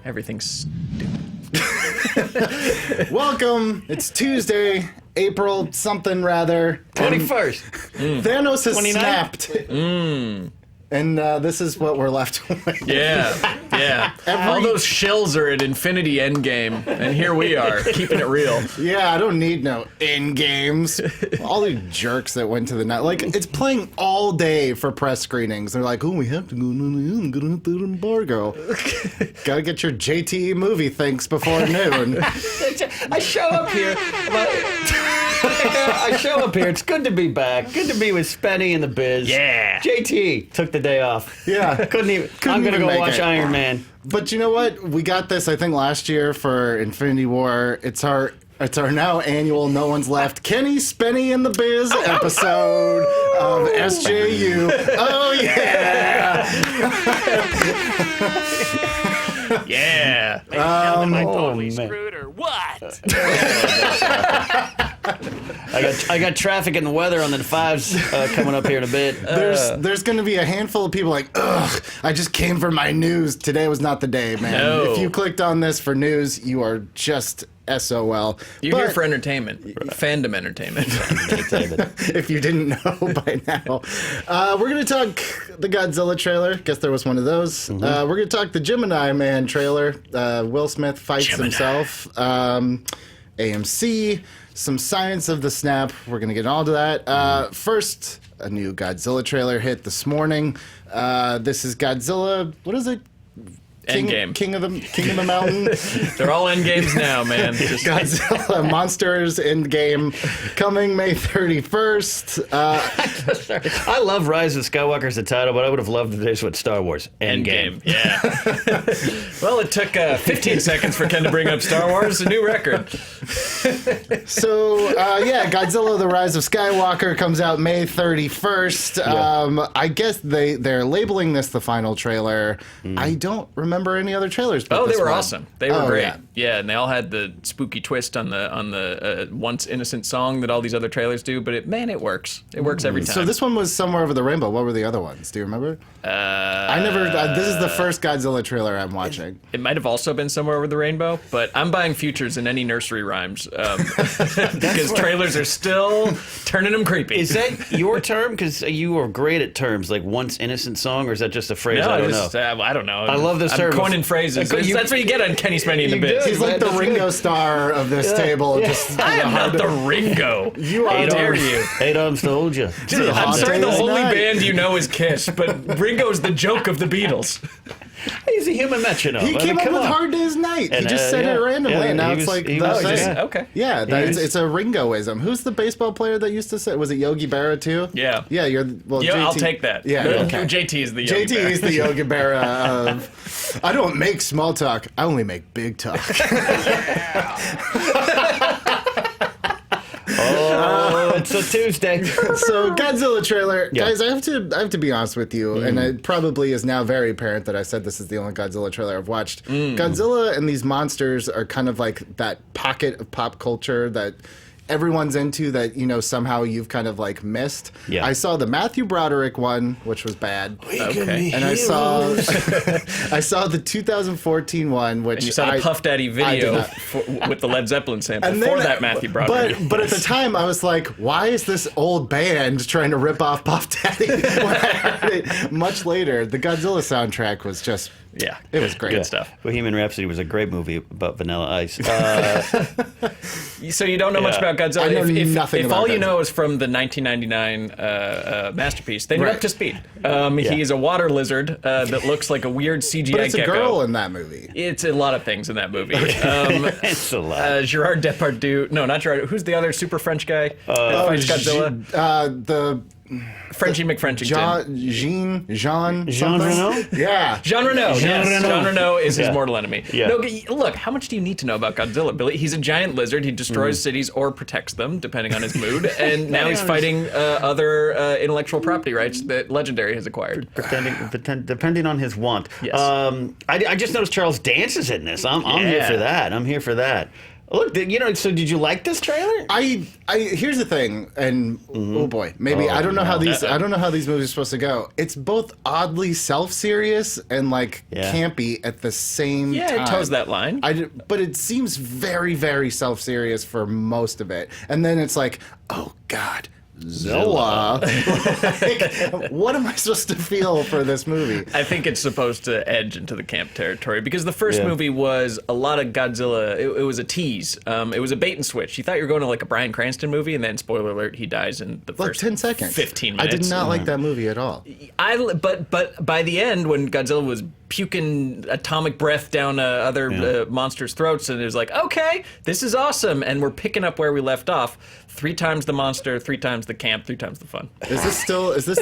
Everything's Welcome. It's Tuesday, April something rather. 21st. Thanos has 29th? snapped. And this is what we're left with. Yeah. All those shills are at Infinity Endgame, and here we are, keeping it real. Yeah, I don't need no end games. All these jerks that went to the night. Like, it's playing all day for press screenings. They're like, oh, we have to go to the embargo. Gotta get your JTE movie thinks before noon. I show up here. I show up here. It's good to be back. Good to be with Spenny and the biz. Yeah. JT took the day off. Yeah. Couldn't even. I'm going to go make watch it. Iron Man. But you know what? We got this, I think, last year for Infinity War. It's our now annual No One's Left Kenny, Spenny, and the Biz episode of SJU. Oh, yeah! Yeah. Am I Oh, totally man. screwed or what? I got traffic and the weather on the fives coming up here in a bit. There's going to be a handful of people like, ugh, I just came for my news. Today was not the day, man. No. If you clicked on this for news, you are just SOL. You're here But for entertainment, fandom entertainment. if you didn't know by now. We're going to talk the Godzilla trailer. Guess there was one of those. We're going to talk the Gemini Man trailer. Will Smith fights himself. AMC, some science of the snap. We're going to get on to that. First, a new Godzilla trailer hit this morning. This is Godzilla. What is it? Endgame. King of the Mountain. They're all endgames now, man. Just Godzilla Monsters Endgame coming May 31st. I love Rise of Skywalker as a title, but I would have loved this with Star Wars. Endgame. Yeah. Well, it took 15 seconds for Ken to bring up Star Wars, a new record. So, Godzilla The Rise of Skywalker comes out May 31st. I guess they're labeling this the final trailer. I don't remember any other trailers. But Oh, they this were one. awesome. They were great. Yeah. Yeah, and they all had the spooky twist on the once innocent song that all these other trailers do. But it works. It works every time. So this one was Somewhere Over the Rainbow. What were the other ones? Do you remember? I never. This is the first Godzilla trailer I'm watching. It might have also been Somewhere Over the Rainbow, but I'm buying futures in any nursery rhymes because trailers are still turning them creepy. Is that your term? Because you are great at terms, like once innocent song, or is that just a phrase? No, I don't just, know. I don't know. I love this term. I'm coining phrases. That's what you get on Kenny, Spenny, and the You Biz. do. He's like the Ringo Starr of this table. Just I am not the Ringo. You How are dare the- you? 8 arms to hold you. I'm hot sorry, the day's only night. band you know is Kiss, but Ringo's the joke of the Beatles. He's a human metronome. He came up with Hard Day's Night. He And, just said it randomly, and now it's like the was thing. Okay. Yeah, it's a Ringoism. Who's the baseball player that used to say? Was it Yogi Berra too? Yeah. Yeah, Yeah, JT. I'll take that. Yeah, okay. JT is the Yogi JT Berra. is the Yogi Berra of. I don't make small talk. I only make big talk. Oh, it's a Tuesday. So Godzilla trailer, Yeah. guys. I have to be honest with you, and it probably is now very apparent that I said this is the only Godzilla trailer I've watched. Godzilla and these monsters are kind of like that pocket of pop culture that everyone's into that somehow you've kind of like missed. Yeah. I saw the Matthew Broderick one, which was bad. Okay. And I saw the 2014 one, which And you saw the Puff Daddy I did video not. with the Led Zeppelin sample And for then- that Matthew Broderick. But at the time, I was like, why is this old band trying to rip off Puff Daddy? When I heard it much later, the Godzilla soundtrack was just, Yeah. it was great. Good stuff. Bohemian Rhapsody was a great movie about Vanilla Ice. So you don't know much Yeah. about Godzilla. I know if nothing if about all you Godzilla. know is from the 1999 masterpiece, then you're Right. up to speed. He's a water lizard that looks like a weird CGI But it's a gecko. girl in that movie. It's a lot of things in that movie. It's a lot. Gerard Depardieu. No, not Gerard. Who's the other super French guy that fights Godzilla? The Frenchie McFrenchington. Jean Jean something? Reno? Yeah. Jean Reno. Jean Yes, Reno. Jean Reno is his Yeah. mortal enemy. Yeah. No, look, how much do you need to know about Godzilla, Billy? He's a giant lizard. He destroys cities or protects them, depending on his mood. And now he's fighting other intellectual property rights that Legendary has acquired. Depending on his want. Yes. I just noticed Charles Dance is in this. I'm here Yeah. for that. I'm here for that. Look, so did you like this trailer? I here's the thing, and oh boy, maybe I don't know how these movies are supposed to go. It's both oddly self-serious and campy at the same time. Yeah, it toes that line. But it seems very, very self-serious for most of it, and then it's like, oh God. Zilla. What am I supposed to feel for this movie? I think it's supposed to edge into the camp territory because the first movie was a lot of Godzilla. It was a tease. It was a bait and switch. You thought you were going to like a Bryan Cranston movie, and then spoiler alert, he dies in the first 10 seconds. 15 minutes. I did not like that movie at all. But by the end, when Godzilla was puking atomic breath down other monsters' throats, and it was like, okay, this is awesome, and we're picking up where we left off. 3 times the monster, 3 times the camp, 3 times the fun. Is this?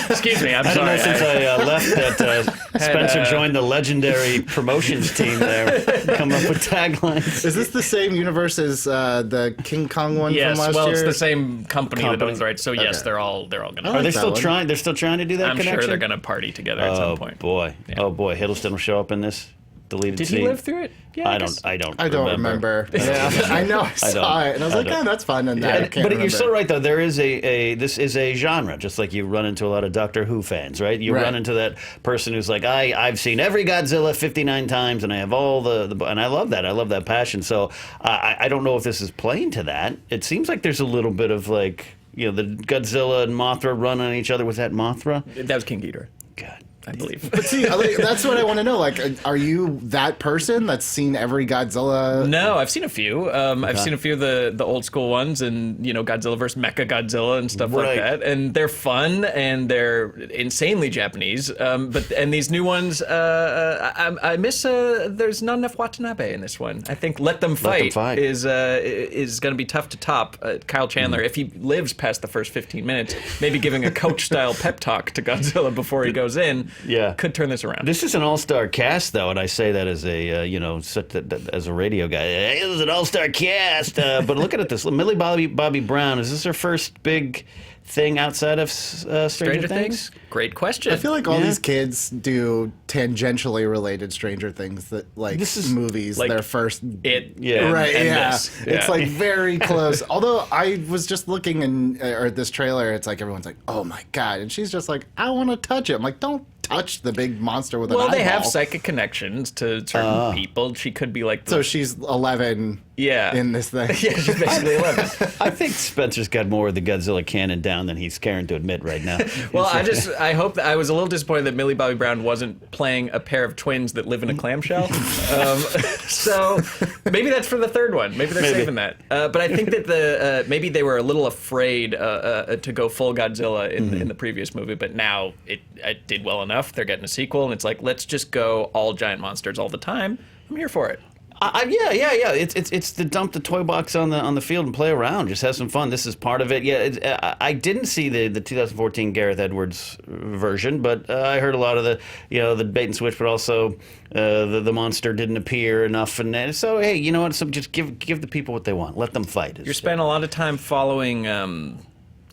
Excuse me, I'm I don't sorry. know since I left that Spencer joined the legendary promotions team there, come up with taglines. Is this the same universe as the King Kong one Yes, from last well, year? it's the same company that owns the rights, so yes, Okay. they're all gonna. I Are like they that still one. trying? They're still trying to do that I'm connection? sure they're gonna party together at some point. Boy. Yeah. Oh boy, Hiddleston will show up in this deleted Did scene. he live through it? Yeah, I don't I don't remember. Yeah, I know I saw it, and I was like, don't. oh, that's fun. And I can't But remember. you're so right, though. There is this is a genre, just like you run into a lot of Doctor Who fans, right? You Right. run into that person who's like, I've seen every Godzilla 59 times, and I have all the and I love that. I love that passion. So I don't know if this is playing to that. It seems like there's a little bit of the Godzilla and Mothra run on each other. Was that Mothra? That was King Ghidorah, God. I believe. But see, that's what I want to know. Like, are you that person that's seen every Godzilla? No, I've seen a few. I've seen a few of the old school ones, and Godzilla vs. Mecha Godzilla and stuff like Right. that. And they're fun and they're insanely Japanese. And these new ones, I miss. There's not enough Watanabe in this one. I think Let Them Fight, is going to be tough to top. Kyle Chandler, if he lives past the first 15 minutes, maybe giving a coach style pep talk to Godzilla before he goes in. Yeah. Could turn this around. This is an all-star cast, though, and I say that as a as a radio guy. Hey, this is an all-star cast. But looking at this, Millie Bobby Brown, is this her first big thing outside of Stranger Things? Great question. I feel like all these kids do tangentially related Stranger Things that This is movies. like Their first Yeah. right, and yeah. this. It's like very close. Although I was just looking at this trailer, it's like everyone's like, "Oh my God," and she's just like, "I want to touch it." I'm like, "Don't touch the big monster with an eyeball." Well, they have psychic connections to certain people. She could be like. So she's 11. Yeah. In this thing. Yeah, she's basically 11. I think Spencer's got more of the Godzilla canon down than he's caring to admit right now. Well, I hope that I was a little disappointed that Millie Bobby Brown wasn't playing a pair of twins that live in a clamshell. So maybe that's for the third one. Maybe they're saving that. But I think that maybe they were a little afraid to go full Godzilla in the previous movie, but now it did well enough. They're getting a sequel, and it's like, let's just go all giant monsters all the time. I'm here for it. Yeah. It's to dump the toy box on the field and play around. Just have some fun. This is part of it. Yeah, I didn't see the 2014 Gareth Edwards version, but I heard a lot of the bait and switch, but also the monster didn't appear enough. And so hey, you know what? So just give the people what they want. Let them fight. You're spending a lot of time following.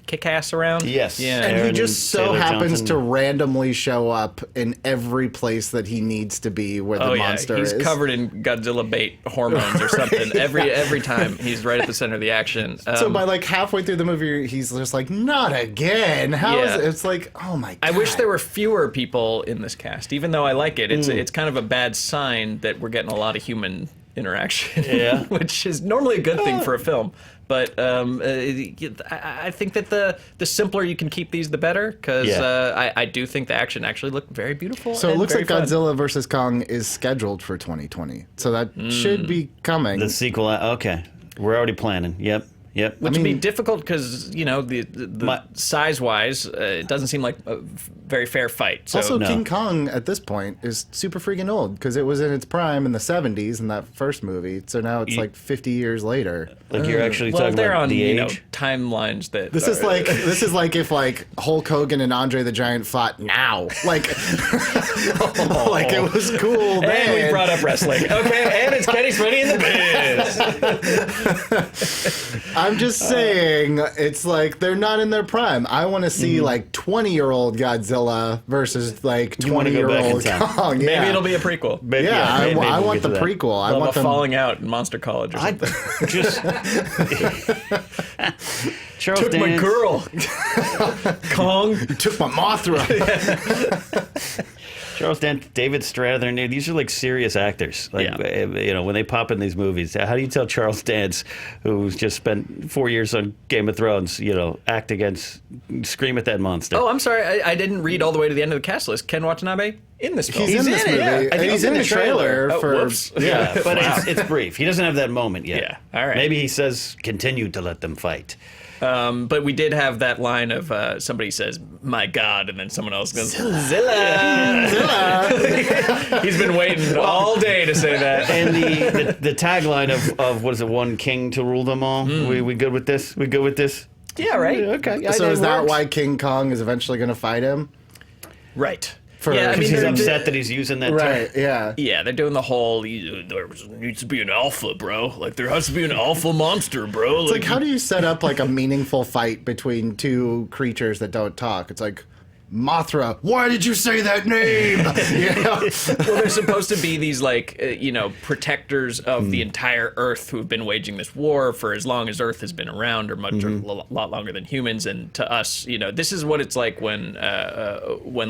Kick-ass around? Yes. Yeah. And he Aaron just so Taylor happens Johnson. to randomly show up in every place that he needs to be where the monster he's is. covered in Godzilla bait hormones or something. Every time he's right at the center of the action. So by like halfway through the movie, he's just like, "Not again! How is Yeah. it?" It's like, oh my God. I wish there were fewer people in this cast, even though I like it. It's kind of a bad sign that we're getting a lot of human interaction, Yeah. which is normally a good thing for a film. But I think that the simpler you can keep these, the better, because I do think the action actually looked very beautiful. So it and looks very like fun. Godzilla vs. Kong is scheduled for 2020. So that should be coming. The sequel. Okay, we're already planning. Yep. Which would be difficult because the size-wise, it doesn't seem like a very fair fight. So Also, King Kong at this point is super freaking old because it was in its prime in the 70s in that first movie. So now it's like 50 years later. Like you're actually well, talking they're about on the age. timelines that This is like if like Hulk Hogan and Andre the Giant fought now. Like like it was cool then. And we brought up wrestling. Okay, and it's Kenny Spenny in the biz. I'm just saying, it's like they're not in their prime. I want to see like 20-year-old Godzilla versus like You wanna go back in 20-year-old time. Kong. Yeah. Maybe it'll be a prequel. Maybe, Yeah, maybe I we'll want get the to that. prequel. I They'll want have a them. falling out in Monster College or I something. just Charles Took my Dance. girl. Kong. You took my Mothra. Charles Dance, David Strathairn, these are like serious actors. Like, when they pop in these movies, how do you tell Charles Dance, who's just spent 4 years on Game of Thrones, act against, scream at that monster? Oh, I'm sorry. I didn't read all the way to the end of the cast list. Ken Watanabe in this film. He's in this movie. Yeah. I And think he's in the trailer Oh, for. whoops. Yeah, but it's brief. He doesn't have that moment yet. Yeah, all right. Maybe he says, continue to let them fight. But we did have that line of somebody says, "My God," and then someone else goes, "Zilla." He's been waiting all day to say that. And the tagline of what is it, one king to rule them all? We good with this? We good with this? Yeah, right. Okay. Yeah, So is that works. why King Kong is eventually going to fight him? Right. Yeah, I Because he's they're- upset that he's using that Right. term. Yeah. Yeah, they're doing the whole, there needs to be an alpha, bro. Like, there has to be an alpha monster, bro. It's like, how do you set up like a meaningful fight between two creatures that don't talk? It's like, Mothra, why did you say that name? Well, they're supposed to be these, like, protectors of the entire Earth who have been waging this war for as long as Earth has been around, or much, or a lot longer than humans. And to us, this is what it's like when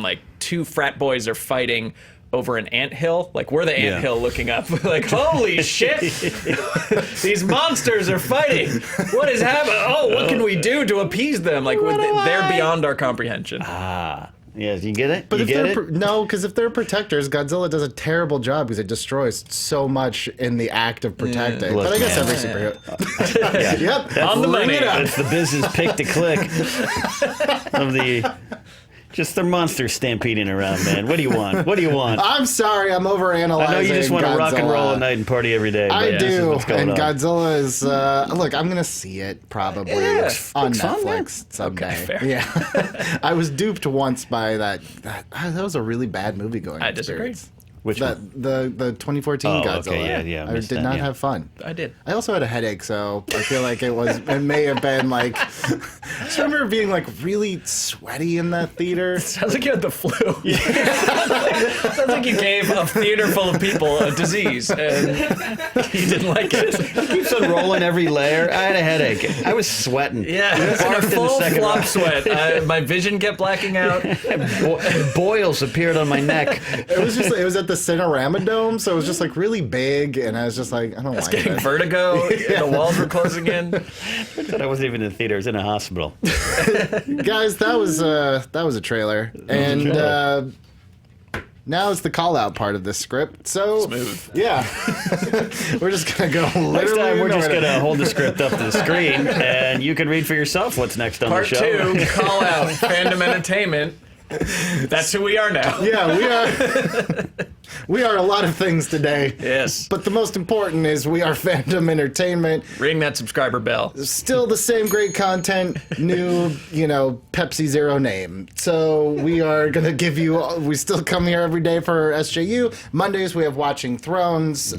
like, two frat boys are fighting over an anthill. Like, we're the anthill looking up. Like, holy shit! These monsters are fighting! What is happening? Oh, what can we do to appease them? Like, they're beyond our comprehension. Yeah, you get it? But you if get they're it? no, because if they're protectors, Godzilla does a terrible job because it destroys so much in the act of protecting. Look, but I guess man. every superhero. Yep, On the bring money. it up. That's the business pick to click of the... Just their monsters stampeding around, man. What do you want? What do you want? I'm sorry, I'm overanalyzing. I know you just want to rock and roll Godzilla. at night and party every day. I but this is do, what's going and on. Godzilla is. Look, I'm gonna see it probably Yeah, on looks fun, man. Netflix someday. Okay, fair. Yeah, I was duped once by that. That was a really bad movie going. I disagree. experience. Which one? The 2014 Oh, Godzilla. okay, yeah, I missed did that, not yeah. have fun. I did. I also had a headache, so I feel like it may have been like. I just remember being like really sweaty in that theater. Sounds like you had the flu. Sounds like you gave a theater full of people a disease, and you didn't like it. Keeps unrolling every layer. I had a headache. I was sweating. Yeah, it was in a Barfed in the full second flop row. sweat. My vision kept blacking out. Boils appeared on my neck. It was just it was at the Cinerama Dome, so it was just like really big, and I was just like, I don't like Getting it. vertigo. The walls were closing in. But I wasn't even in the theater. I was in a hospital. Guys, that was a trailer, and now it's the call out part of this script. So Smooth. yeah, we're just gonna go. Next Literally time, we're just into it. going to hold the script up to the screen, and you can read for yourself what's next on Part the show. 2, call out, fandom entertainment. That's who we are now. Yeah, we are. We are a lot of things today. Yes. But the most important is we are Fandom Entertainment. Ring that subscriber bell. Still the same great content, new, Pepsi Zero name. So we are going to give you, we still come here every day for SJU. Mondays we have Watching Thrones,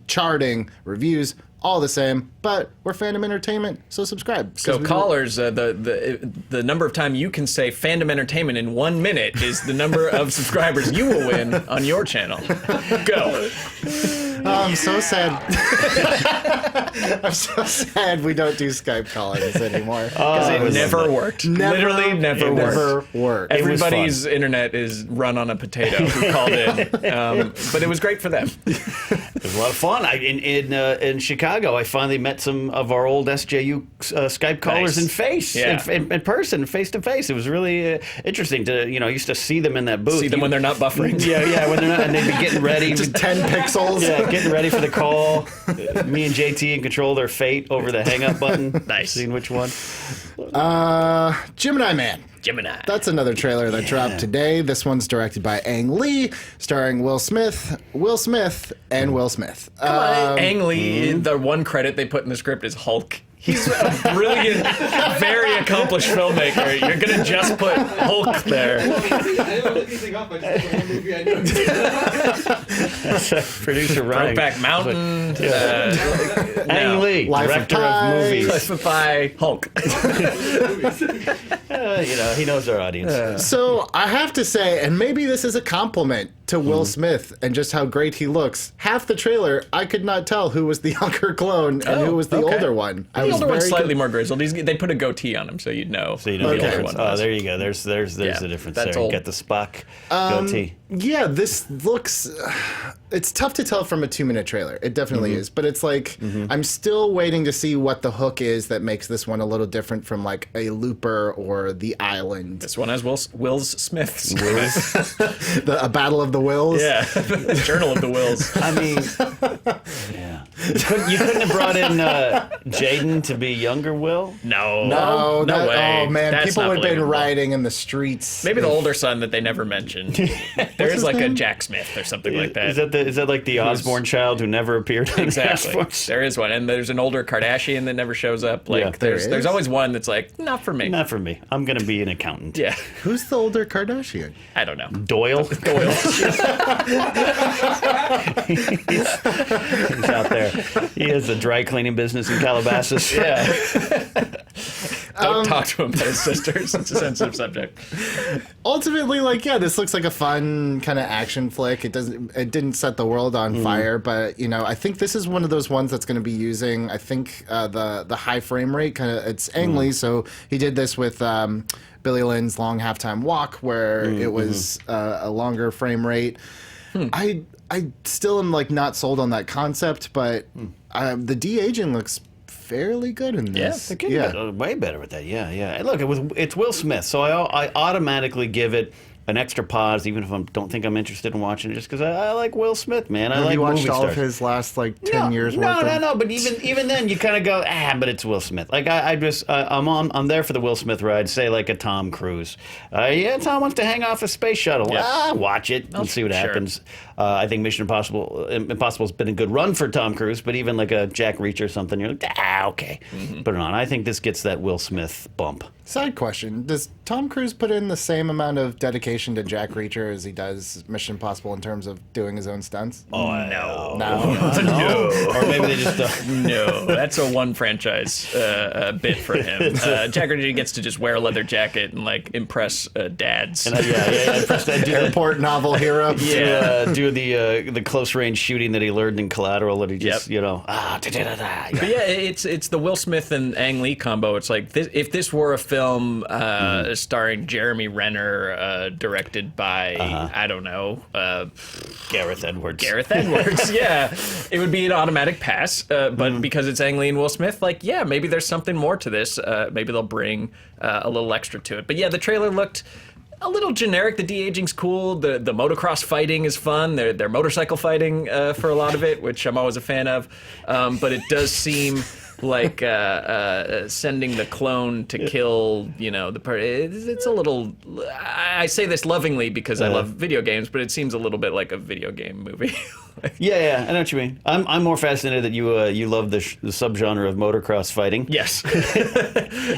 charting, reviews, all the same. But we're Fandom Entertainment, so subscribe. So callers, the number of time you can say fandom entertainment in 1 minute is the number of subscribers you will win on your channel. Go. I'm so sad. I'm so sad we don't do Skype callings anymore. Because I it was never like worked. Never- Literally never it worked. never worked. It was Everybody's internet is run on a potato who called in. But it was great for them. It was a lot of fun. In Chicago, I finally met some of our old SJU Skype callers Nice. in person, face to face. It was really interesting to, I used to see them in that booth. See them when they're not buffering. Yeah, when they're not, and they'd be getting ready. Just 10 pixels. Yeah, getting ready for the call. Me and JT in control of their fate over the hang up button. Nice. Seeing which one. Gemini Man. Gemini. That's another trailer that dropped today. This one's directed by Ang Lee, starring Will Smith, and Will Smith. Ang Lee, the one credit they put in the script is Hulk. He's a brilliant, very accomplished filmmaker. You're gonna just put Hulk there. I don't look anything up. I just the one movie I know. Producer Ryan. Brokeback Mountain. Ang Lee, Life of director Pi. of movies. Life of Pi, Hulk. He knows our audience. So I have to say, and maybe this is a compliment to Will Smith and just how great he looks. Half the trailer, I could not tell who was the younger clone and who was the okay. older one. The older one's slightly more grizzled. They put a goatee on him, so you'd know. So you know who the the older difference. one was. There you go. There's the difference that's there. You old. get the Spock goatee. Yeah, this looks. It's tough to tell from a 2-minute trailer. It definitely is, but it's like I'm still waiting to see what the hook is that makes this one a little different from like a Looper or The Island. This one has Will's Smiths. A battle of the wills. Yeah, Journal of the Wills. I mean, yeah. You couldn't have brought in Jaden to be younger Will? No, No, no way. Oh man, That's people not would have been believable. rioting in the streets. Maybe the older son that they never mentioned. There is like a Jack Smith or something like that. Is that like the Osborne child who never appeared on Exactly. the Osbournes? There is one, and there's an older Kardashian that never shows up. Like Yeah. there's There is? always one that's like not for me. Not for me. I'm going to be an accountant. Yeah, Who's the older Kardashian? I don't know. Doyle. He's out there. He has a dry cleaning business in Calabasas. Yeah. Don't talk to him about his sisters. It's a sensitive subject. Ultimately, like, yeah, this looks like a fun kind of action flick. It didn't set the world on fire, but you know, I think this is one of those ones that's going to be using, I think, the high frame rate. Kind of, it's Ang Lee, so he did this with Billy Lynn's Long Halftime Walk, where it was a longer frame rate. I still am like not sold on that concept, but the de-aging looks fairly good in this. They're getting way better with that. Yeah. Look, it's Will Smith, so I automatically give it an extra pause, even if I don't think I'm interested in watching it, just because I like Will Smith, man. I Have like you watched movie all stars. of his last like 10 years worth of... No. But even then, you kind of go, but it's Will Smith. Like I'm there for the Will Smith ride. Say like a Tom Cruise. Tom wants to hang off a space shuttle. Yeah. Watch it and see what sure. happens. I think Mission Impossible's been a good run for Tom Cruise, but even like a Jack Reacher or something, you're like, okay, put it on. I think this gets that Will Smith bump. Side question: does Tom Cruise put in the same amount of dedication to Jack Reacher as he does Mission Impossible in terms of doing his own stunts? Oh No. No. Or maybe they just No, that's a one franchise bit for him. Jack Reacher gets to just wear a leather jacket and like impress dads. Airport novel hero. Do the close range shooting that he learned in Collateral that he just da-da-da-da. But yeah, it's the Will Smith and Ang Lee combo. It's like if this were a film starring Jeremy Renner, directed by I don't know Gareth Edwards. Yeah, it would be an automatic pass. But because it's Ang Lee and Will Smith, like maybe there's something more to this. Maybe they'll bring a little extra to it. But yeah, the trailer looked a little generic. The de-aging's cool. The motocross fighting is fun. They're motorcycle fighting for a lot of it, which I'm always a fan of. But it does seem like sending the clone to kill, the part. It's a little. I say this lovingly because I love video games, but it seems a little bit like a video game movie. Yeah, I know what you mean. I'm more fascinated that you love the subgenre of motocross fighting. Yes.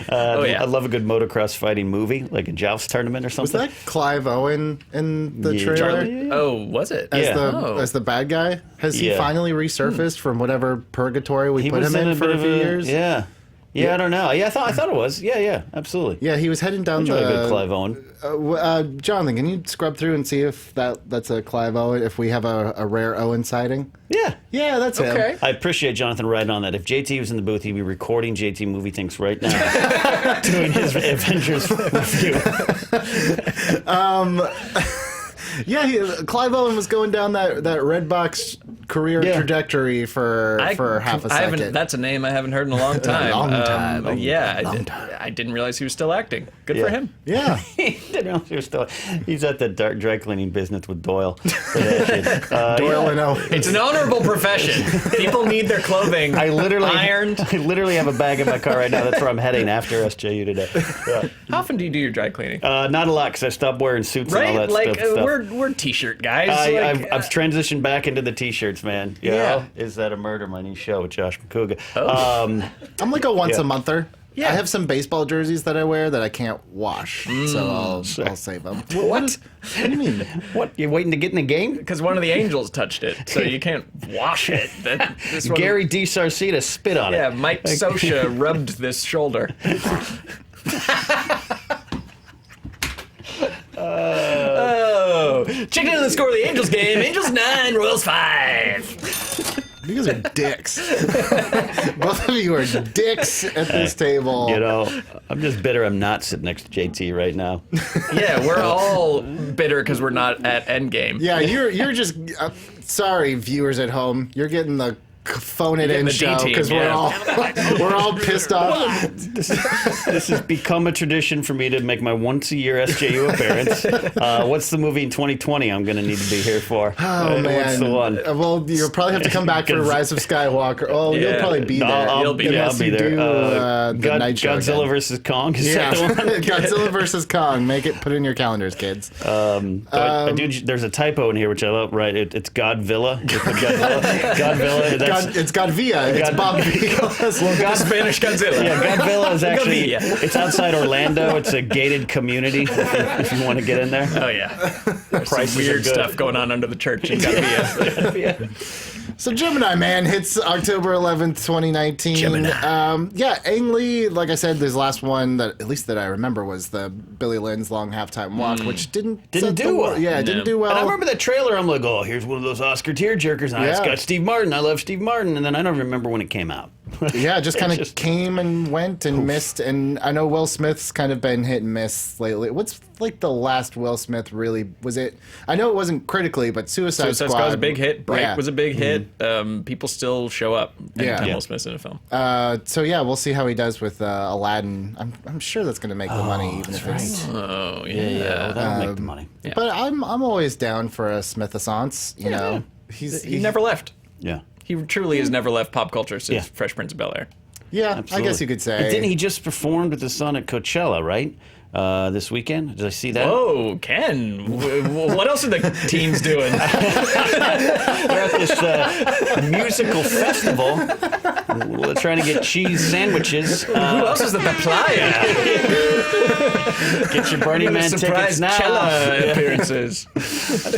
I love a good motocross fighting movie, like a joust tournament or Was something. that Clive Owen in the trailer? Charlie- Oh, was it? As the bad guy? Has he Yeah. finally resurfaced from whatever purgatory we He put was him in in a for bit a of few years? Yeah, I don't know. Yeah, I thought it was. Yeah, absolutely. Yeah, he was heading down Enjoy a good the... Clive Owen. Jonathan, can you scrub through and see if that's a Clive Owen, if we have a rare Owen sighting? Yeah. Yeah, that's him. Okay. I appreciate Jonathan riding on that. If JT was in the booth, he'd be recording JT Movie Thinks right now, doing his Avengers review. Yeah, Clive Owen was going down that Redbox career trajectory for half a second. That's a name I haven't heard in a long time. Long time. I didn't realize he was still acting. Good for him. Yeah. didn't realize you were still. He's at the dry cleaning business with Doyle. Doyle and Owen. It's an honorable profession. People need their clothing I literally ironed. I literally have a bag in my car right now. That's where I'm heading after SJU today. Yeah. How often do you do your dry cleaning? Not a lot because I stopped wearing suits and all Right? that Like, stuff. we're t-shirt guys. I've transitioned back into the t-shirts, man. You know? Is That a Murder? My new show with Josh McCouga. I'm like a once Yeah. a monther. Yeah. I have some baseball jerseys that I wear that I can't wash, so I'll save them. What? What do you mean? What? You waiting to get in the game? Because one of the angels touched it, so you can't wash it. This one- Gary D. Sarcita spit on Yeah, it. Mike Sosha rubbed this shoulder. Oh, check in the score of the Angels game. Angels 9, Royals 5. You guys are dicks. Both of you are dicks at this table. You know, I'm just bitter I'm not sitting next to JT right now. Yeah, we're all bitter because we're not at Endgame. Yeah, you're just sorry, viewers at home. You're getting the phone it Getting in the D show team, because yeah. we're all pissed off. This has become a tradition for me to make my once a year SJU appearance. What's the movie in 2020 I'm going to need to be here for? Oh man, What's the one? Well, you'll probably have to come back for Rise of Skywalker. Oh, Yeah. you'll probably be No, there. You'll be there. I'll be there. The night show Godzilla again. versus Kong. Is Yeah, that the one? Godzilla versus Kong. Put it in your calendars, kids. I do. There's a typo in here which I love. Right, it's Godvilla. Godvilla. That's, It's Godvilla. It's Bob Villa's. Spanish Godzilla. yeah, Godvilla is actually. Godvilla. It's outside Orlando. It's a gated community. If you want to get in there. Oh yeah. There's some Prices are weird good. stuff going on under the church in Gambia. So Gemini Man hits October 11th, 2019. Gemini. Yeah, Ang Lee, like I said, his last one that at least that I remember was the Billy Lynn's Long Halftime Walk, which didn't set the do well. wor- Yeah, it didn't do well. And I remember that trailer. I'm like, oh, here's one of those Oscar tearjerkers. And it's Yeah. got Steve Martin. I love Steve Martin. And then I don't remember when it came out. Yeah, just kind of just- came and went and missed. And I know Will Smith's kind of been hit and miss lately. What's like the last Will Smith really was it? I know it wasn't critically, but Suicide Suicide Squad Squad was a big hit. Bright Yeah. was a big hit. People still show up anytime Yeah. Will Smith's in a film. So yeah, we'll see how he does with Aladdin. I'm sure that's going to make the money, even if it's. Oh yeah. Yeah, that'll make the money. Yeah. But I'm always down for a Smith-assance. You know, He never left. Yeah. He truly has never left pop culture since Yeah. Fresh Prince of Bel-Air. Yeah, I Absolutely. guess you could say. And didn't he just performed with his son at Coachella, right? This weekend? Did I see that? Whoa, Ken. What else are the teens doing? They're at this musical festival trying to get cheese sandwiches. Who else is at the playa? Get your Burning Man tickets Surprise now. Cella appearances.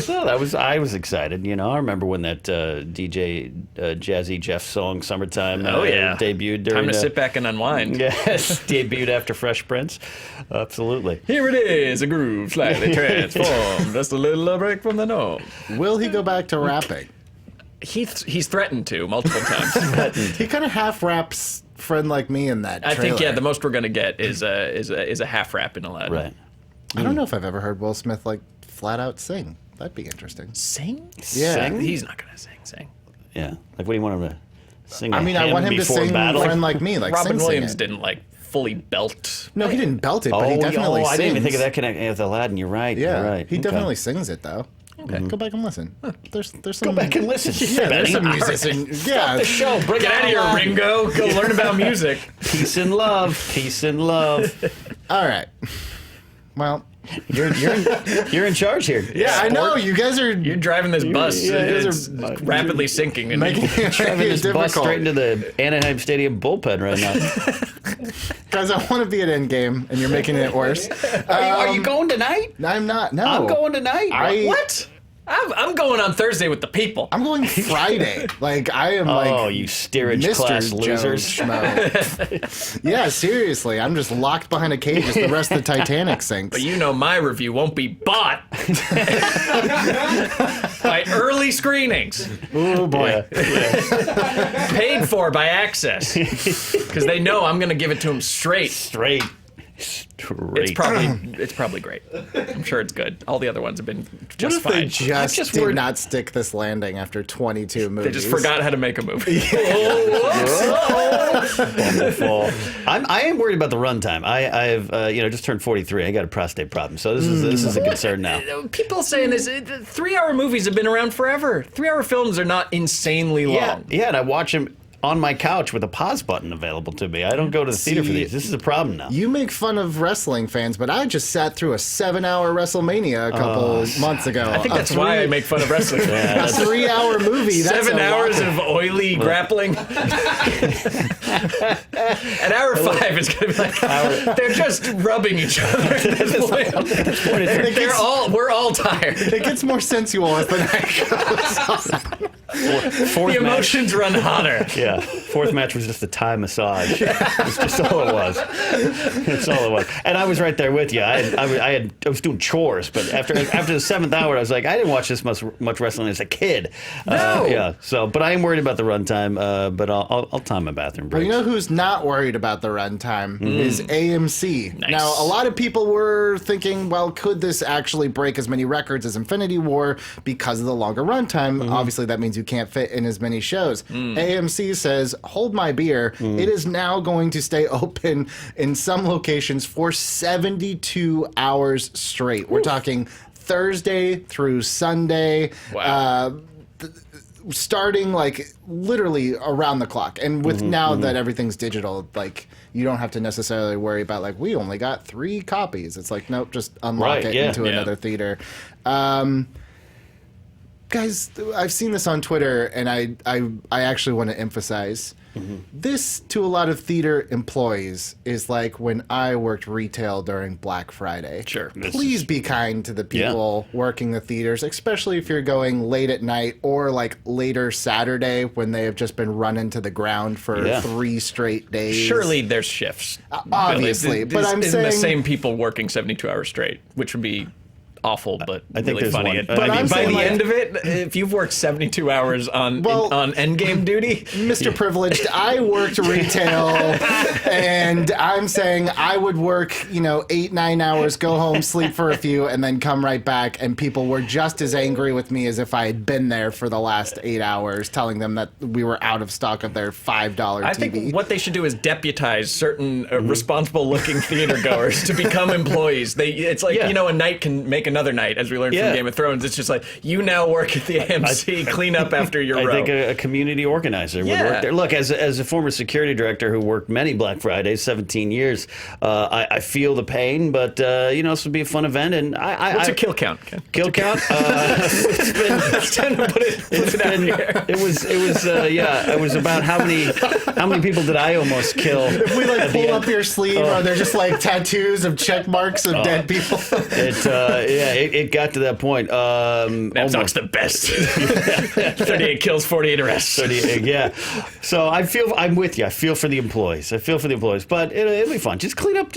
So I was excited. You know, I remember when that DJ Jazzy Jeff song "Summertime" debuted during. Time to sit back and unwind. Yes, debuted after Fresh Prince. Absolutely. Here it is, a groove slightly transformed. Just a little break from the norm. Will he go back to rapping? He's threatened to multiple times. He kind of half raps "Friend Like Me" in that. I think trailer. the most we're gonna get is a half rap in Aladdin. Right. I don't know if I've ever heard Will Smith like flat out sing. That'd be interesting. Sing? Yeah. Sing? He's not gonna sing. Yeah. Like, what do you want him to sing? I mean, I want him to before sing battle? "Friend Like Me." Like Robin sing Williams it. didn't like fully belt. No, he didn't belt it, but he definitely sings. I didn't even think of that connection with Aladdin. You're right. Yeah, You're right. he Okay. definitely sings it though. Okay, go back and listen. There's some. Go back and listen. Yeah, there's some Benny. musicians. Yeah, The show. Bring Get it out of here, on. Ringo. Go learn about music. Peace and love. Peace and love. all right. Well, You're in charge here. yeah, I know Sport. you guys are You're driving this bus. yeah, you It's guys are- rapidly sinking. And making it Driving this bus difficult. straight into the Anaheim Stadium bullpen right now. Guys, I want to be at Endgame, and you're making it worse. Are you going tonight? I'm not. No, I'm going tonight. what? I'm going on Thursday with the people. I'm going Friday. Like I am. Oh, like you steerage Mr. class Joe losers. Schmo. Yeah, seriously, I'm just locked behind a cage as the rest of the Titanic sinks. But you know my review won't be bought by early screenings, Oh boy. paid for by Access, because they know I'm going to give it to them straight. Straight. Straight. It's probably great. I'm sure it's good. All the other ones have been just What if they fine. just did not stick this landing after 22 movies? They just forgot how to make a movie. I am worried about the runtime. I've just turned 43. I got a prostate problem, so this is a concern now. People saying this, 3-hour movies have been around forever. 3-hour films are not insanely long. Yeah, and I watch them on my couch with a pause button available to me. I don't go to the theater for these. This is a problem now. You make fun of wrestling fans, but I just sat through a 7-hour WrestleMania a couple months ago. I think that's why I make fun of wrestling. A 3-hour movie. That's 7 hours of oily grappling. At hour 5, it's gonna be like they're just rubbing each other. At this point. We're all tired. It gets more sensual as the night goes on. Fourth The emotions run hotter. Yeah, fourth match was just a Thai massage. That's just all it was. That's all it was. And I was right there with you. I was doing chores, but after the 7th hour, I was like, I didn't watch this much wrestling as a kid. No. Yeah. So, but I am worried about the runtime. But I'll time my bathroom breaks. Well, you know who's not worried about the runtime is AMC. Nice. Now, a lot of people were thinking, well, could this actually break as many records as Infinity War because of the longer runtime? Obviously, that means you can't fit in as many shows. AMC says, hold my beer. It is now going to stay open in some locations for 72 hours straight. We're talking Thursday through Sunday. Wow. Starting like literally around the clock, and with now that everything's digital, like you don't have to necessarily worry about like we only got 3 copies. It's like nope, just unlock it into another theater. Guys, I've seen this on Twitter, and I actually want to emphasize this to a lot of theater employees is like when I worked retail during Black Friday. Sure. Please be kind to the people working the theaters, especially if you're going late at night or like later Saturday when they have just been run into the ground for 3 straight days. Surely there's shifts. Obviously, but I'm isn't saying the same people working 72 hours straight, which would be awful, but I think really there's funny. one. But I mean, by the like- end of it, if you've worked 72 hours on Endgame duty, Mr. Privileged, I worked retail, and I'm saying I would work, 8-9 hours, go home, sleep for a few, and then come right back, and people were just as angry with me as if I had been there for the last 8 hours, telling them that we were out of stock of their $5 TV. I think what they should do is deputize certain responsible-looking theater goers to become employees. It's like, a night can make another night, as we learned from Game of Thrones. It's just like, you now work at the AMC, clean up after your row. I think a community organizer would work there. Look, as a former security director who worked many Black Fridays, 17 years, I feel the pain, but, this would be a fun event. And What's a kill count, Ken? Kill count? It's been... It was about how many people did I almost kill? If we pull up your sleeve, are there just like tattoos of check marks of dead people? It got to that point. Knapsack's the best. 38 kills, 48 arrests. 38, yeah. So I'm with you. I feel for the employees. But it'll be fun. Just clean up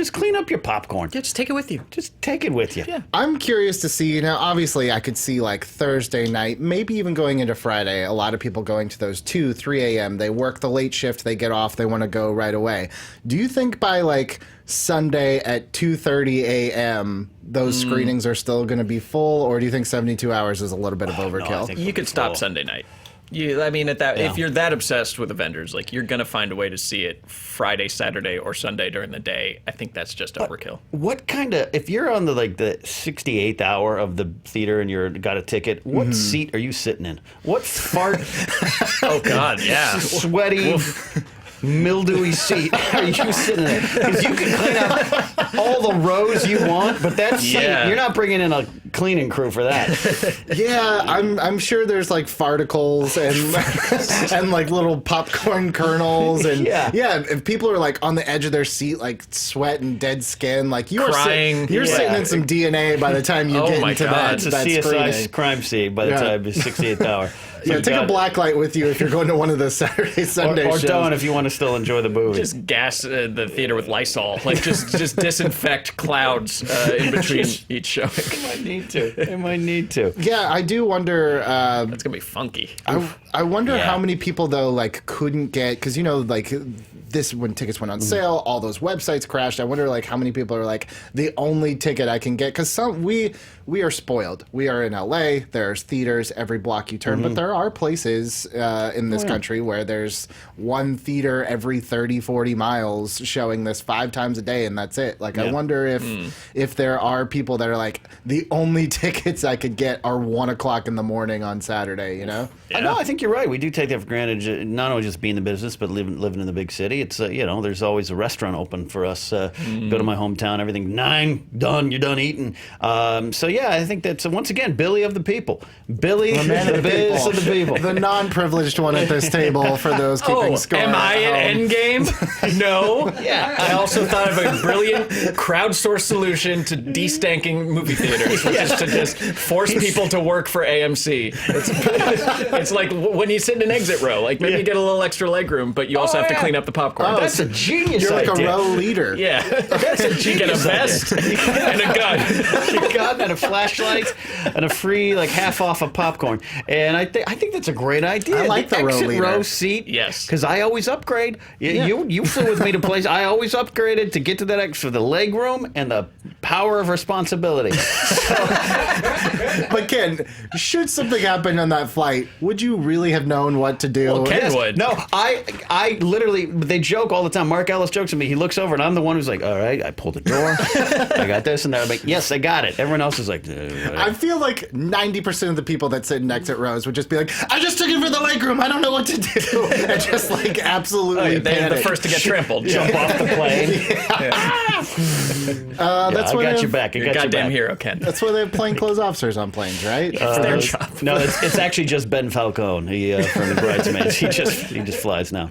your popcorn. Yeah, just take it with you. Just take it with you. Yeah. I'm curious to see, obviously I could see like Thursday night, maybe even going into Friday, a lot of people going to those 2, 3 a.m. They work the late shift, they get off, they want to go right away. Do you think by like Sunday at 2:30 a.m. those screenings are still going to be full, or do you think 72 hours is a little bit of overkill? think You could stop Sunday night. If you're that obsessed with Avengers, like you're gonna find a way to see it Friday, Saturday, or Sunday during the day. I think that's just overkill. What kind of, if you're on the 68th hour of the theater and you're got a ticket, what seat are you sitting in? What fart? Oh God, yeah. Sweaty. Mildewy seat are you sitting in? Because you can clean up all the rows you want, but that's you're not bringing in a cleaning crew for that. Yeah, I'm sure there's like farticles and and like little popcorn kernels and if people are like on the edge of their seat, like sweat and dead skin, like you Crying. you're sitting in some DNA by the time you get into that. It's a that CSI screening. crime scene by the time it's 68th hour. So take a black light with you if you're going to one of the Saturday, Sunday or shows. don't if you want to still enjoy the movie. Just gas the theater with Lysol. Like just disinfect clouds in between each showing. It might need to. Yeah, I do wonder. That's gonna be funky. I wonder how many people though like couldn't get, because like when tickets went on sale, all those websites crashed. I wonder like how many people are like the only ticket I can get, because we are spoiled. We are in LA. There's theaters every block you turn, but there are places in this country where there's one theater every 30, 40 miles showing this 5 times a day, and that's it. Like, I wonder if there are people that are like, the only tickets I could get are 1 o'clock in the morning on Saturday, you know? No, I think you're right. We do take that for granted, not only just being in the business, but living in the big city. It's, there's always a restaurant open for us. Go to my hometown, everything, 9, done, you're done eating. So, yeah, I think that's, once again, Billy of the people. Billy, the biz of the people. The non-privileged one at this table for those keeping score. Am I at Endgame? No. Yeah. I also thought of a brilliant crowdsourced solution to de-stanking movie theaters, which is to just force people to work for AMC. It's like when you sit in an exit row, like maybe you get a little extra legroom, but you also have to clean up the popcorn. That's a genius You're like idea. a row leader. Yeah. That's a You get a vest and a gun. A gun and a flashlight and a free half off of popcorn. And I think that's a great idea. I like the row exit leader. row seat. Yes. Because I always upgrade. You flew with me to places. I always upgraded to get to that extra, the leg room and the power of responsibility. But Ken, should something happen on that flight, would you really have known what to do? Well, Ken would. No, I literally, they joke all the time. Mark Ellis jokes with me. He looks over and I'm the one who's like, all right, I pulled the door. I got this and that. I'm like, yes, I got it. Everyone else is like, I feel like 90% of the people that sit in exit rows would just be like, I just took it for the legroom. I don't know what to do. And just absolutely They're the panic. first to get trampled. jump off the plane. That's I why got they your have- back. I You're a got your goddamn back. hero, Ken. That's why they have plainclothes officers on planes, right? Their job. No, it's actually just Ben Falcone. He from the Bridesmaids. He just flies now.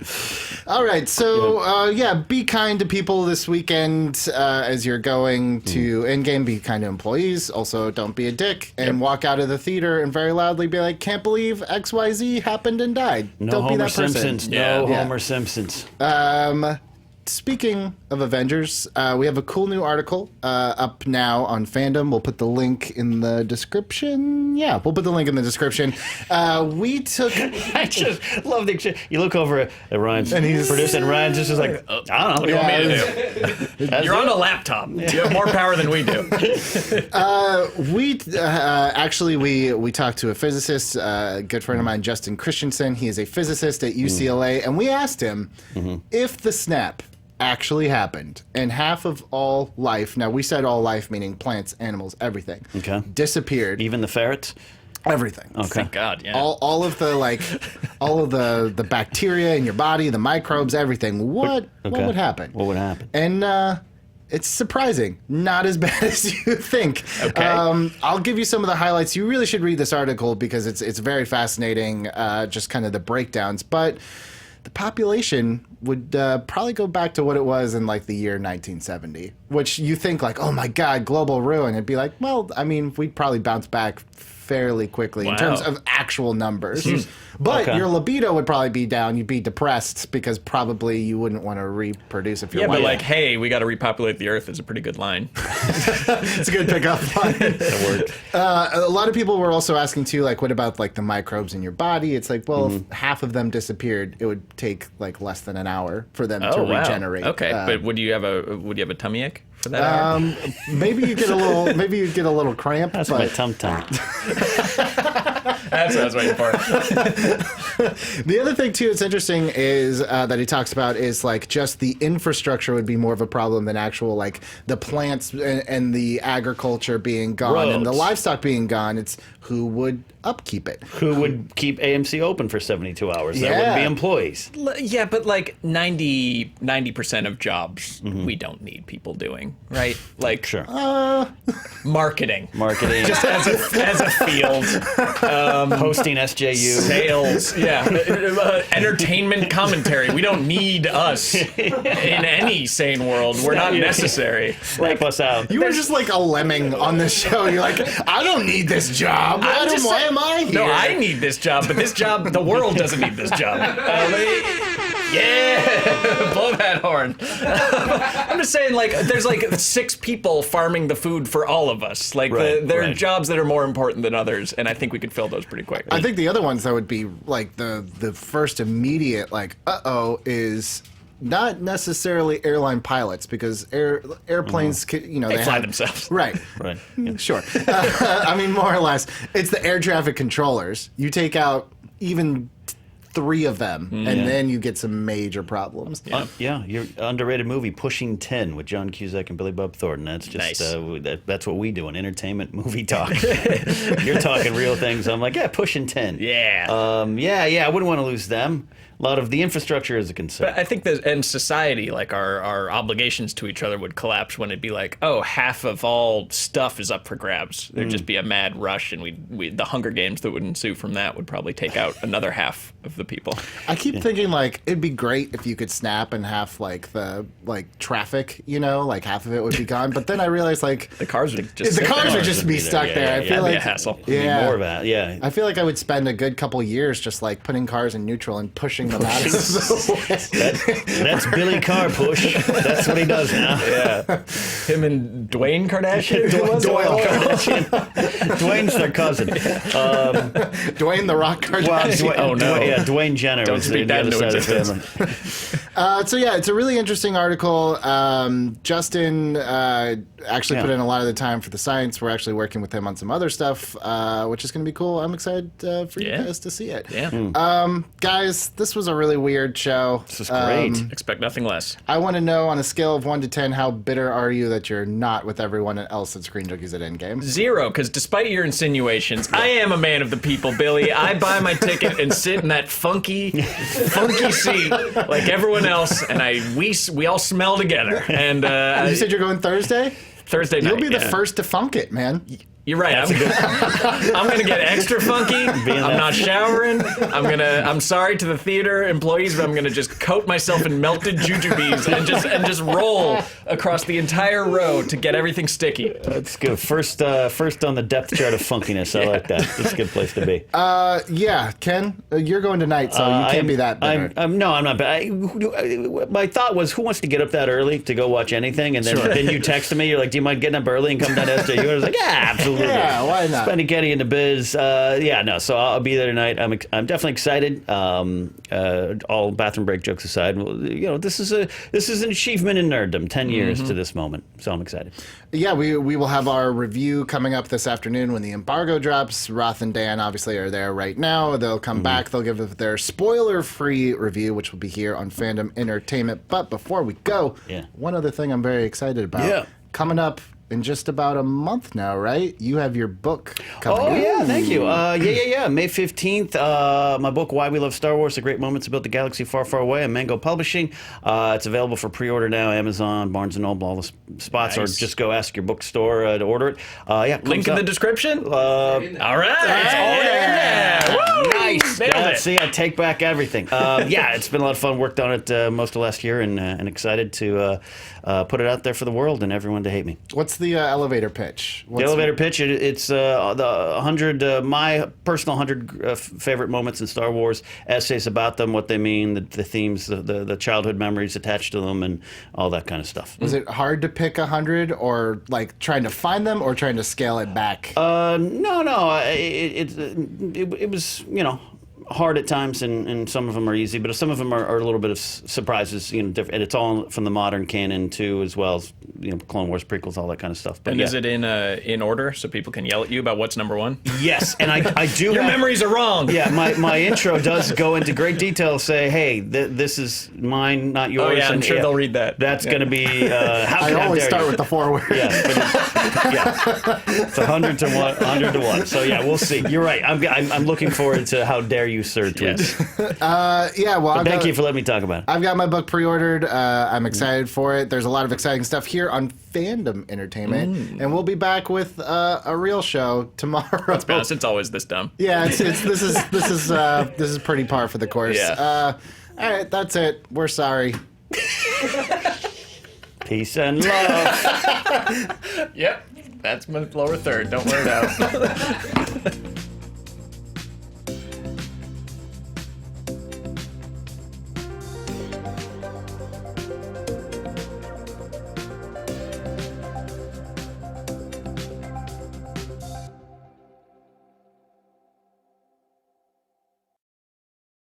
All right, so be kind to people this weekend as you're going to Endgame. Be kind to employees. Also, don't be a dick and walk out of the theater and very loudly be like, "Can't believe XYZ happened and died." No Don't be Homer that person. Simpsons. Yeah. No Yeah. Homer Simpsons. Speaking of Avengers, we have a cool new article up now on Fandom. We'll put the link in the description. Yeah, we'll put the link in the description. We took... I just love the exchange. You look over at Ryan's And he's- producing, and Ryan's just like, I don't know. What do you want me to do? You're on a laptop. You have more power than we do. We talked to a physicist, a good friend of mine, Justin Christensen. He is a physicist at UCLA, and we asked him if the snap actually happened and half of all life, now we said all life meaning plants, animals, everything, disappeared. Even the ferrets? Everything. Okay. Thank God, yeah. All of the bacteria in your body, the microbes, everything. What would happen? What would happen? And it's surprising. Not as bad as you think. Okay. I'll give you some of the highlights. You really should read this article because it's very fascinating, just kind of the breakdowns. But the population would probably go back to what it was in the year 1970, which you think oh my God, global ruin. It'd be like, well, I mean, we'd probably bounce back fairly quickly in terms of actual numbers. But your libido would probably be down. You'd be depressed because probably you wouldn't want to reproduce if you're Yeah, but white. hey, we got to repopulate the Earth is a pretty good line. It's a good pickup line. That worked. A lot of people were also asking too, what about the microbes in your body? It's if half of them disappeared, it would take less than an hour for them to regenerate. Okay, but would you have a tummy ache for that? Maybe you get a little cramp. That's but my tum-tum. That's what I was waiting for. The other thing too that's interesting is that he talks about is just the infrastructure would be more of a problem than actual the plants and the agriculture being gone and the Roads. livestock being gone. It's who would upkeep it. Who would keep AMC open for 72 hours? That Yeah. would be employees. Yeah, but 90% of jobs we don't need people doing, right? Sure. Marketing. Marketing. Just as a field. Hosting SJU. Sales. Yeah. Entertainment commentary. We don't need us in any sane world. We're not necessary. Wipe us out. You were just like a lemming on this show. You're like, I don't need this job. Why am I here? No, I need this job, but this job, the world doesn't need this job. Yeah, blow that horn. I'm just saying, there's 6 people farming the food for all of us. There are jobs that are more important than others, and I think we could fill those pretty quickly. I think the other ones that would be the first immediate is not necessarily airline pilots, because airplanes, they fly have, themselves. Right. Right. Yeah. Sure. I mean, more or less, it's the air traffic controllers. You take out even 3 of them, and then you get some major problems. Yeah, your underrated movie Pushing 10 with John Cusack and Billy Bob Thornton. That's just Nice. That's what we do in entertainment movie talk. You're talking real things. I'm like, yeah, Pushing 10. Yeah. I wouldn't want to lose them. A lot of the infrastructure is a concern. But I think that in society, like our obligations to each other would collapse when it'd be like, oh, half of all stuff is up for grabs. There'd just be a mad rush, and the Hunger Games that would ensue from that would probably take out another half of the people. I keep thinking, like, it'd be great if you could snap and half, like, the traffic, like half of it would be gone. But then I realized, like, The cars would just the sit cars there. would just be stuck there. I feel That'd be like a hassle. Yeah. More of that, yeah. I feel like I would spend a good couple years just like putting cars in neutral and pushing them out of the way. That's Billy Carr push. That's what he does now. Yeah. Him and Dwayne Kardashian? Doyle Kardashian. Dwayne's their cousin. Dwayne the Rock Kardashian. Dwayne Jenner Don't was speak the that other into side of the existence. family. So yeah, it's a really interesting article. Justin actually put in a lot of the time for the science. We're actually working with him on some other stuff, which is going to be cool. I'm excited for you guys to see it. Yeah. Guys, this was a really weird show. This is great. Expect nothing less. I want to know, on a scale of 1 to 10, how bitter are you that you're not with everyone else at Screen Junkies at Endgame? 0, because despite your insinuations, I am a man of the people, Billy. I buy my ticket and sit in that funky seat like everyone else, and we all smell together. And You said you're going Thursday? Thursday night. You'll be the first to funk it, man. You're right. I'm gonna get extra funky. I'm not showering. I'm sorry to the theater employees, but I'm gonna just coat myself in melted jujubes and just roll across the entire row to get everything sticky. That's good. First on the depth chart of funkiness. I like that. That's a good place to be. Yeah, Ken, you're going tonight, so you can't be that bitter. No, I'm not. My thought was, who wants to get up that early to go watch anything? And then you texted me. You're like, do you mind getting up early and come down to SJU? I was like, yeah, absolutely. Yeah, why not? Spenny Getty in the biz. So I'll be there tonight. I'm definitely excited. All bathroom break jokes aside, this is an achievement in nerddom. 10 years to this moment, so I'm excited. Yeah, we will have our review coming up this afternoon when the embargo drops. Roth and Dan obviously are there right now. They'll come back. They'll give their spoiler-free review, which will be here on Fandom Entertainment. But before we go, one other thing I'm very excited about. Yeah. Coming up in just about a month now, right? You have your book coming Oh, out. yeah, thank you. May 15th, my book, Why We Love Star Wars, The Great Moments About the Galaxy Far, Far Away, on Mango Publishing. It's available for pre-order now, Amazon, Barnes & Noble, all the spots, or just go ask your bookstore to order it. Link in the description. All right. It's already in there. Woo! Nice. Nailed it. See, I take back everything. It's been a lot of fun. Worked on it most of last year, and excited to put it out there for the world and everyone to hate me. What's the elevator pitch? The elevator pitch, it's the 100, my personal 100 favorite moments in Star Wars, essays about them, what they mean, the themes, the childhood memories attached to them, and all that kind of stuff. Was it hard to pick 100, or like trying to find them, or trying to scale it back? No. It was, hard at times, and some of them are easy, but some of them are a little bit of surprises, different, and it's all from the modern canon too, as well as Clone Wars prequels, all that kind of stuff. But And is it in order so people can yell at you about what's number 1? Yes, and I do. Your memories are wrong. Yeah, my intro does go into great detail. Say, hey, this is mine, not yours. Oh yeah, I'm and, sure they'll read that. That's going to be. How I always start with the foreword. Yeah, it's 100 to 1, 100 to 1. So yeah, we'll see. You're right. I'm looking forward to how dare you, sir, tweets. Thank you for letting me talk about it. I've got my book pre-ordered. I'm excited for it. There's a lot of exciting stuff here on Fandom Entertainment, and we'll be back with a real show tomorrow. Let's be honest, it's always this dumb. Yeah, this is pretty par for the course. Yeah. All right, that's it. We're sorry. Peace and love. Yep, that's my lower third. Don't wear it out.